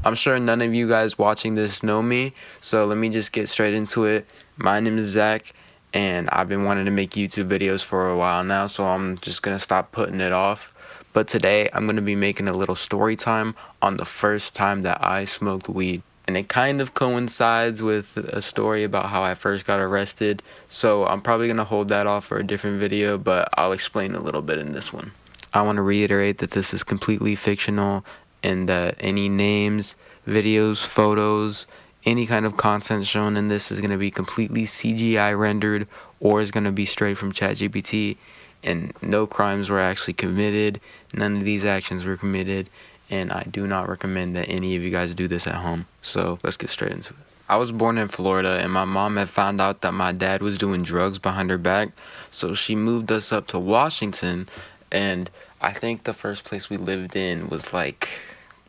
I'm sure none of you guys watching this know me, so let me just get straight into it. My name is Zach, and I've been wanting to make YouTube videos for a while now, so I'm just going to stop putting it off. But today, I'm going to be making a little story time on the first time that I smoked weed. And it kind of coincides with a story about how I first got arrested, so I'm probably going to hold that off for a different video, but I'll explain a little bit in this one. I want to reiterate that this is completely fictional and that any names, videos, photos, any kind of content shown in this is going to be completely CGI rendered or is going to be straight from ChatGPT, and no crimes were actually committed, none of these actions were committed, and I do not recommend that any of you guys do this at home. So let's get straight into it. I was born in Florida, and my mom had found out that my dad was doing drugs behind her back, so she moved us up to Washington, and I think the first place we lived in was like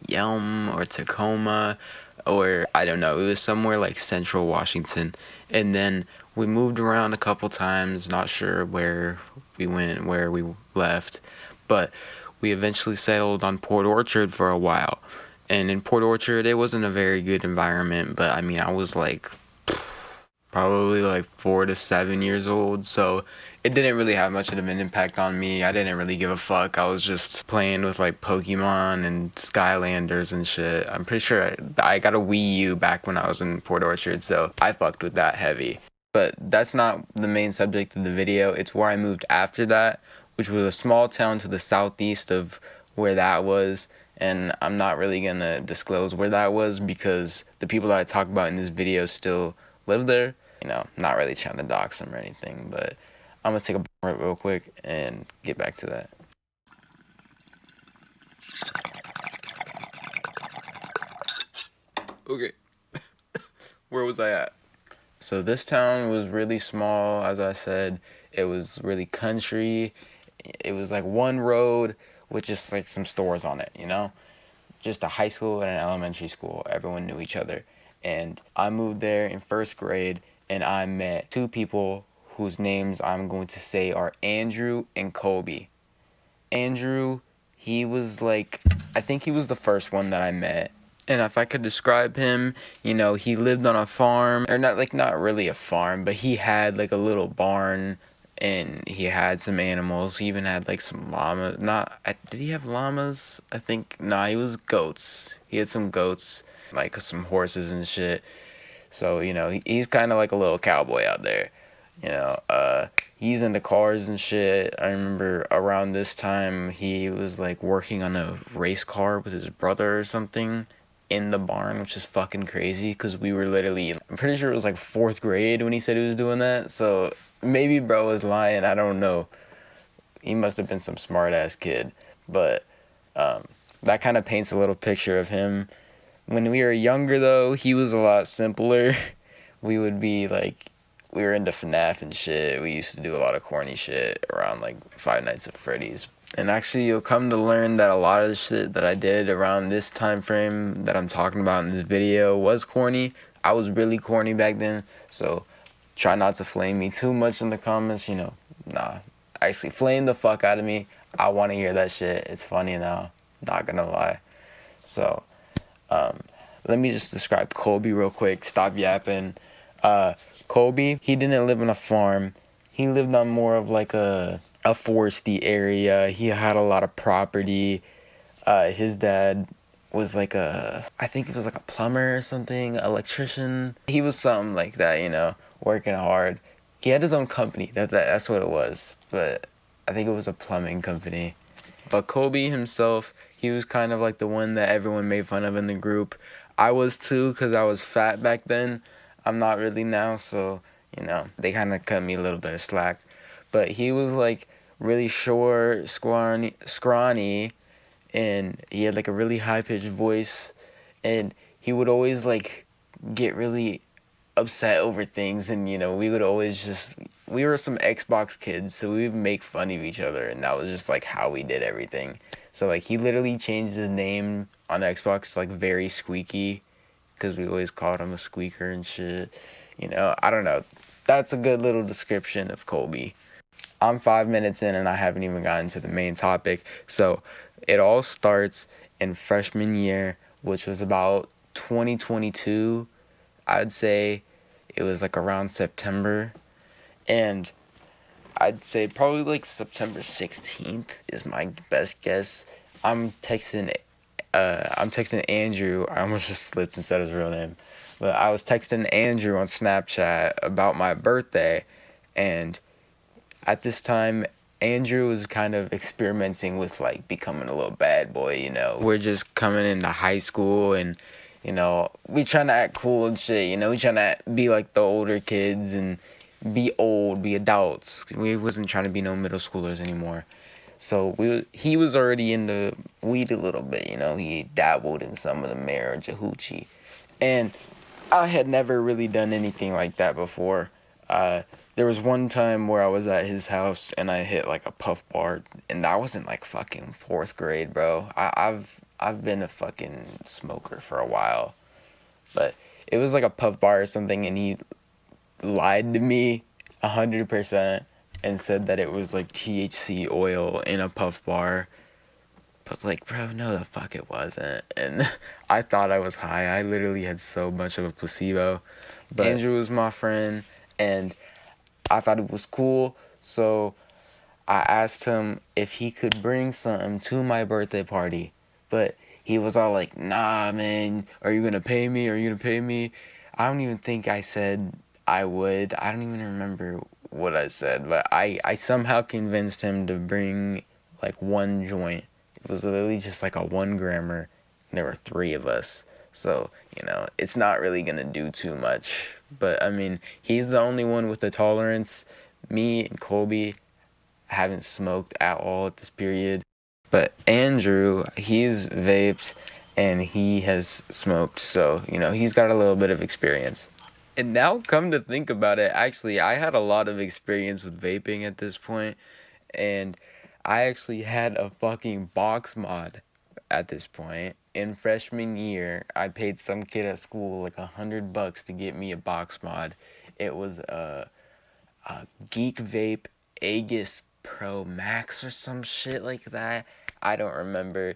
Yelm or Tacoma, or I don't know, it was somewhere like central Washington. And then we moved around a couple times, not sure where we went, where we left, but we eventually settled on Port Orchard for a while. And in Port Orchard, it wasn't a very good environment, but I mean, I was like probably like 4 to 7 years old, so it didn't really have much of an impact on me. I didn't really give a fuck. I was just playing with like Pokemon and Skylanders and shit. I'm pretty sure I got a Wii U back when I was in Port Orchard, so I fucked with that heavy. But that's not the main subject of the video. It's where I moved after that, which was a small town to the southeast of where that was. And I'm not really gonna disclose where that was because the people that I talk about in this video still live there. You know, not really trying to dox them or anything, but I'm gonna take a break real quick and get back to that. Okay, where was I at? So this town was really small, as I said. It was really country. It was like one road with just like some stores on it, you know? Just a high school and an elementary school. Everyone knew each other. And I moved there in first grade, and I met two people whose names I'm going to say are Andrew and Colby. Andrew, he was like, I think he was the first one that I met. And if I could describe him, you know, he lived on a farm, or not really a farm, but he had like a little barn, and he had some animals. He even had like some llamas. Did he have llamas? I think, nah, he was goats. He had some goats, like some horses and shit. So, you know, he's kind of like a little cowboy out there. You know, he's into cars and shit. I remember around this time, he was like working on a race car with his brother or something in the barn, which is fucking crazy because we were literally, I'm pretty sure it was like 4th grade when he said he was doing that. So maybe bro was lying, I don't know. He must have been some smart ass kid, but that kind of paints a little picture of him. When we were younger though, he was a lot simpler. We would be like, we were into FNAF and shit. We used to do a lot of corny shit around like Five Nights at Freddy's. And actually, you'll come to learn that a lot of the shit that I did around this time frame that I'm talking about in this video was corny. I was really corny back then, so try not to flame me too much in the comments, you know. Nah, actually, flame the fuck out of me. I want to hear that shit. It's funny now, not gonna lie. So, let me just describe Colby real quick. Stop yapping. Colby, he didn't live on a farm. He lived on more of like a foresty area. He had a lot of property. His dad was like I think he was like a plumber or something, electrician. He was something like that, you know, working hard. He had his own company. That's what it was. But I think it was a plumbing company. But Colby himself, he was kind of like the one that everyone made fun of in the group. I was too, because I was fat back then. I'm not really now, so, you know, they kind of cut me a little bit of slack. But he was like really short, scrawny, and he had like a really high-pitched voice, and he would always like get really upset over things, and you know, we were some Xbox kids, so we would make fun of each other, and that was just like how we did everything. So like he literally changed his name on Xbox to like Very Squeaky, because we always called him a squeaker and shit. You know, I don't know. That's a good little description of Colby. I'm 5 minutes in and I haven't even gotten to the main topic. So it all starts in freshman year which was about 2022. I'd say it was like around September, and I'd say probably like September 16th is my best guess. I'm texting Andrew. I almost just slipped and said his real name. But I was texting Andrew on Snapchat about my birthday, and at this time Andrew was kind of experimenting with like becoming a little bad boy, you know. We're just coming into high school, and you know, we trying to act cool and shit, you know, we trying to be like the older kids and be old, be adults. We wasn't trying to be no middle schoolers anymore. So he was already into weed a little bit, you know. He dabbled in some of the marriage of hoochie, and I had never really done anything like that before. There was one time where I was at his house and I hit like a puff bar, and that was in like fucking 4th grade, bro. I've been a fucking smoker for a while, but it was like a puff bar or something, and he lied to me 100% and said that it was like THC oil in a puff bar. But like, bro, no the fuck it wasn't. And I thought I was high. I literally had so much of a placebo. But Andrew was my friend, and I thought it was cool. So I asked him if he could bring something to my birthday party. But he was all like, nah, man, are you gonna pay me? Are you gonna pay me? I don't even think I said I would. I don't even remember what I said. But I somehow convinced him to bring like one joint. It was literally just like a 1 grammer. There were 3 of us. So, you know, it's not really going to do too much. But, I mean, he's the only one with the tolerance. Me and Colby haven't smoked at all at this period. But Andrew, he's vaped and he has smoked. So, you know, he's got a little bit of experience. And now, come to think about it, actually, I had a lot of experience with vaping at this point. And I actually had a fucking box mod at this point. In freshman year, I paid some kid at school like $100 to get me a box mod. It was a Geek Vape Aegis Pro Max or some shit like that. I don't remember,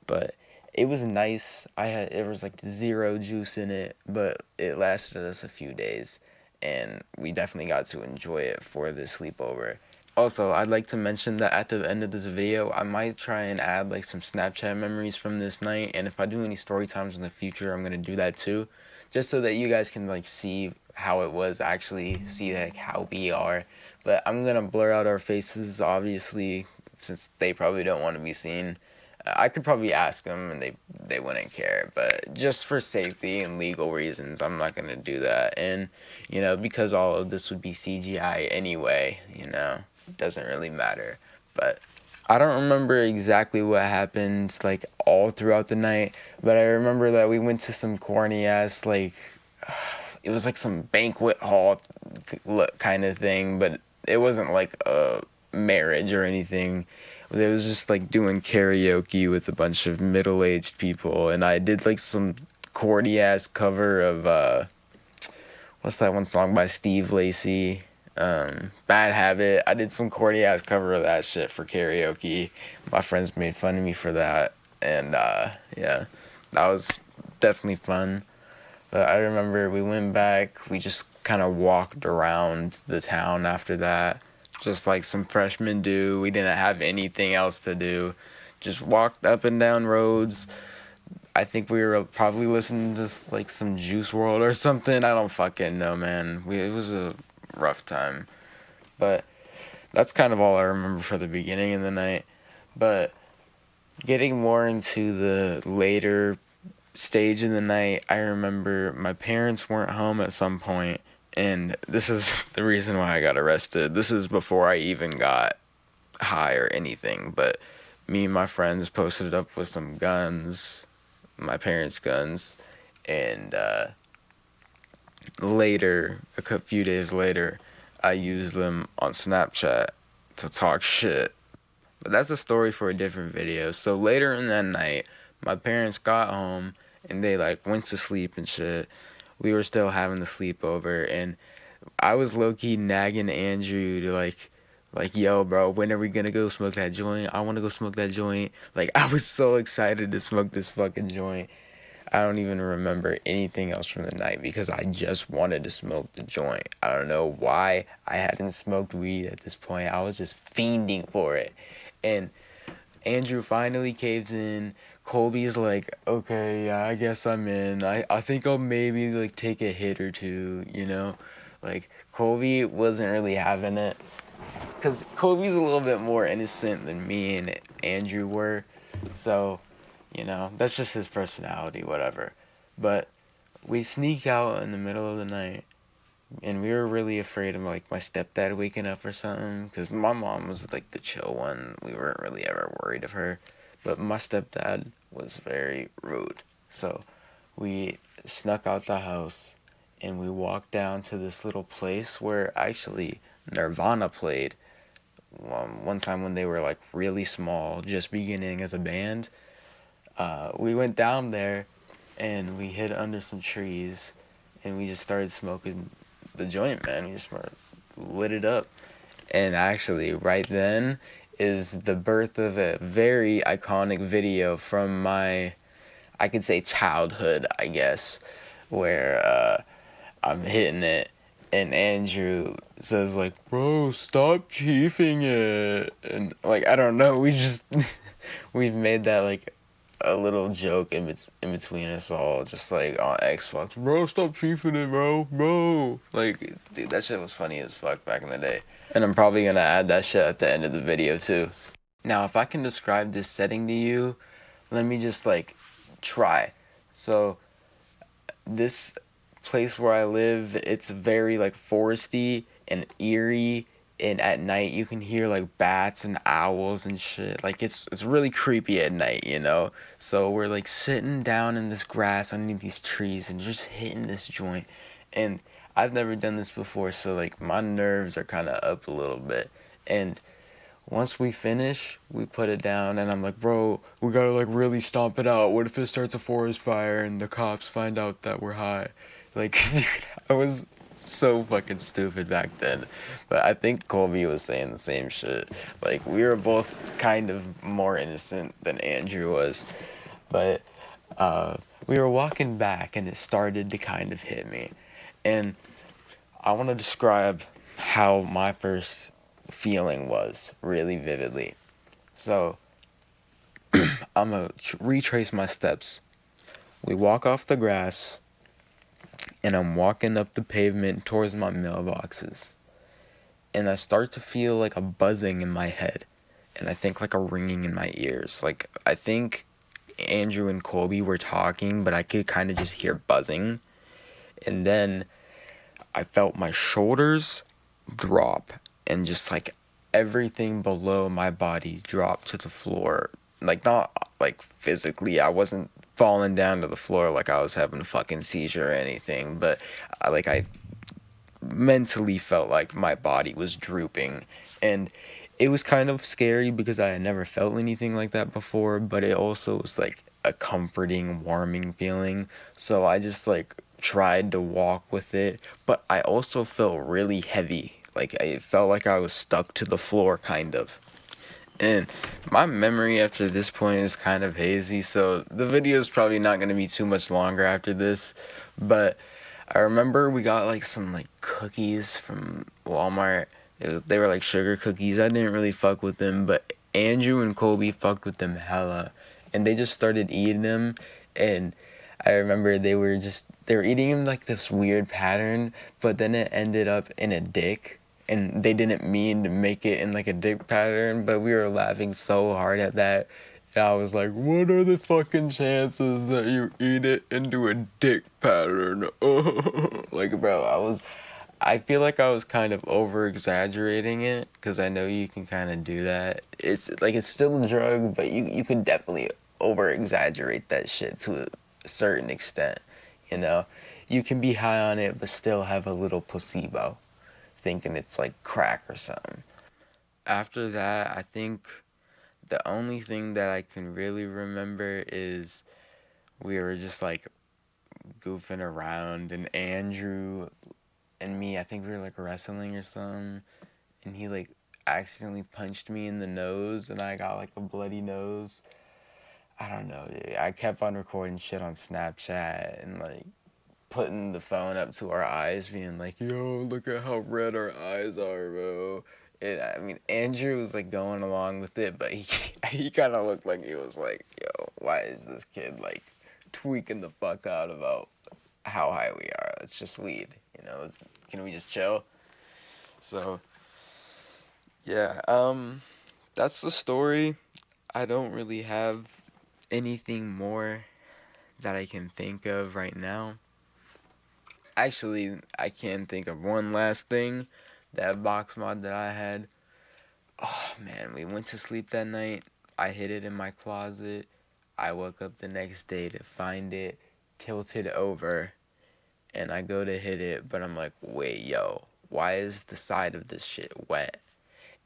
but it was nice. It was like 0 juice in it, but it lasted us a few days, and we definitely got to enjoy it for the sleepover. Also, I'd like to mention that at the end of this video, I might try and add like some Snapchat memories from this night, and if I do any story times in the future, I'm gonna do that too, just so that you guys can like see how it was, actually see like how we are. But I'm gonna blur out our faces, obviously, since they probably don't want to be seen. I could probably ask them and they wouldn't care, but just for safety and legal reasons, I'm not gonna do that. And you know, because all of this would be CGI anyway, you know, it doesn't really matter. But I don't remember exactly what happened like all throughout the night, but I remember that we went to some corny ass like it was like some banquet hall kind of thing, but it wasn't like a marriage or anything. It was just like doing karaoke with a bunch of middle-aged people, and I did like some corny ass cover of what's that one song by Steve Lacy? Bad Habit. I did some corny ass cover of that shit for karaoke. My friends made fun of me for that, and yeah, that was definitely fun. But I remember we went back, we just kind of walked around the town after that, just like some freshmen do. We didn't have anything else to do. Just walked up and down roads. I think we were probably listening to like some Juice WRLD or something. I don't fucking know, man. It was a rough time. But that's kind of all I remember for the beginning of the night. But getting more into the later stage in the night, I remember my parents weren't home at some point, and this is the reason why I got arrested. This is before I even got high or anything, but me and my friends posted up with some guns, my parents' guns, and later, a few days later, I used them on Snapchat to talk shit. But that's a story for a different video. So later in that night, my parents got home and they like went to sleep and shit. We were still having the sleepover, and I was low-key nagging Andrew to like, yo, bro, when are we gonna go smoke that joint? I wanna go smoke that joint. Like, I was so excited to smoke this fucking joint. I don't even remember anything else from the night because I just wanted to smoke the joint. I don't know why I hadn't smoked weed at this point. I was just fiending for it. And Andrew finally caves in. Colby's like, okay, yeah, I guess I'm in. I think I'll maybe like take a hit or two, you know? Like, Colby wasn't really having it. Because Colby's a little bit more innocent than me and Andrew were. So, that's just his personality, whatever. But we sneak out in the middle of the night, and we were really afraid of like my stepdad waking up or something, because my mom was like the chill one. We weren't really ever worried of her, but my stepdad was very rude. So we snuck out the house, and we walked down to this little place where actually Nirvana played one time when they were like really small, just beginning as a band. We went down there and we hid under some trees, and we just started smoking the joint, man. We just lit it up. And actually, right then is the birth of a very iconic video from my, I could say, childhood, I guess, where I'm hitting it. And Andrew says like, "Bro, stop chiefing it," and like I don't know, we've made that like a little joke in between us all, just like on Xbox. Bro, stop chiefing it, bro. Like, dude, that shit was funny as fuck back in the day. And I'm probably gonna add that shit at the end of the video too. Now, if I can describe this setting to you, let me just like try. So this place where I live, it's very like foresty and eerie, and at night you can hear like bats and owls and shit. Like it's really creepy at night. So we're like sitting down in this grass underneath these trees and just hitting this joint. And I've never done this before, so like my nerves are kind of up a little bit. And once we finish, we put it down, and I'm like, bro, we gotta like really stomp it out. What if it starts a forest fire and the cops find out that we're high? Like, dude, I was so fucking stupid back then. But I think Colby was saying the same shit. Like, we were both kind of more innocent than Andrew was. But we were walking back, and it started to kind of hit me. And I want to describe how my first feeling was really vividly. So I'm gonna retrace my steps. We walk off the grass, and I'm walking up the pavement towards my mailboxes, and I start to feel like a buzzing in my head, and I think like a ringing in my ears. Like, I think Andrew and Colby were talking, but I could kind of just hear buzzing. And then I felt my shoulders drop, and just like everything below my body dropped to the floor. Like, not like physically, I wasn't falling down to the floor like I was having a fucking seizure or anything, but I mentally felt like my body was drooping. And it was kind of scary because I had never felt anything like that before, but it also was like a comforting, warming feeling. So I just like tried to walk with it, but I also felt really heavy. Like, I felt like I was stuck to the floor, kind of. And my memory after this point is kind of hazy, so the video is probably not going to be too much longer after this. But I remember we got like some like cookies from Walmart. They were like sugar cookies. I didn't really fuck with them, but Andrew and Colby fucked with them hella, and they just started eating them. And I remember they were eating them like this weird pattern, but then it ended up in a dick. And they didn't mean to make it in like a dick pattern, but we were laughing so hard at that. And I was like, what are the fucking chances that you eat it into a dick pattern? Like, bro, I feel like I was kind of over exaggerating it, because I know you can kind of do that. It's like, it's still a drug, but you can definitely over exaggerate that shit to a certain extent. You know, you can be high on it, but still have a little placebo, thinking it's like crack or something. After that, I think the only thing that I can really remember is we were just like goofing around, and Andrew and me, I think we were like wrestling or something, and he like accidentally punched me in the nose, and I got like a bloody nose. I don't know, dude. I kept on recording shit on Snapchat and like putting the phone up to our eyes, being like, "Yo, look at how red our eyes are, bro." I mean, Andrew was like going along with it, but he he kind of looked like he was like, "Yo, why is this kid like tweaking the fuck out about how high we are? It's just weed, you know. Can we just chill?" So yeah, that's the story. I don't really have anything more that I can think of right now. Actually, I can think of one last thing. That box mod that I had. Oh man, we went to sleep that night. I hid it in my closet. I woke up the next day to find it tilted over, and I go to hit it, but I'm like, wait, yo, why is the side of this shit wet?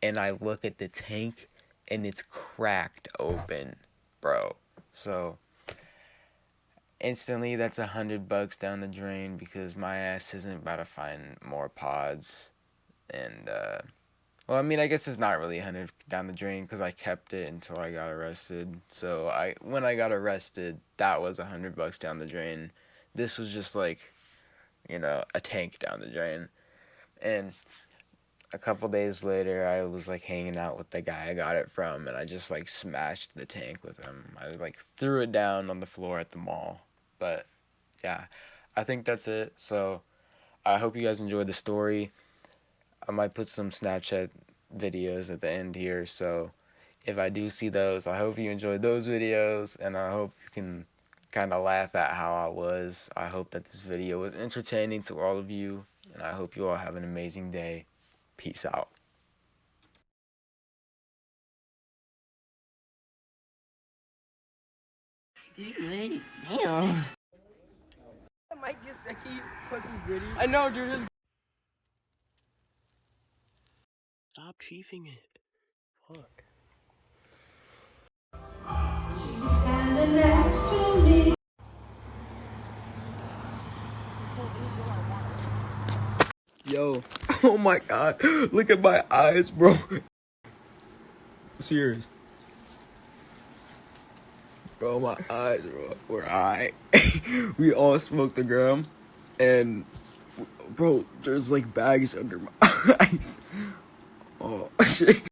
And I look at the tank, and it's cracked open, bro. So instantly, that's $100 down the drain because my ass isn't about to find more pods. And well, I mean, I guess it's not really 100 down the drain because I kept it until I got arrested. So when I got arrested, that was $100 down the drain. This was just like, a tank down the drain. And a couple days later, I was like hanging out with the guy I got it from, and I just like smashed the tank with him. I like threw it down on the floor at the mall. But yeah, I think that's it. So I hope you guys enjoyed the story. I might put some Snapchat videos at the end here. So if I do see those, I hope you enjoyed those videos, and I hope you can kind of laugh at how I was. I hope that this video was entertaining to all of you, and I hope you all have an amazing day. Peace out. Damn. I might get sicky, fucking gritty. I know, dude. Just stop chiefing it. Fuck. She's standing next to me. Yo, oh my god, look at my eyes, bro. Serious. Bro, my eyes, bro, were alright. We all smoked the gram, and bro, there's like bags under my eyes. Oh shit.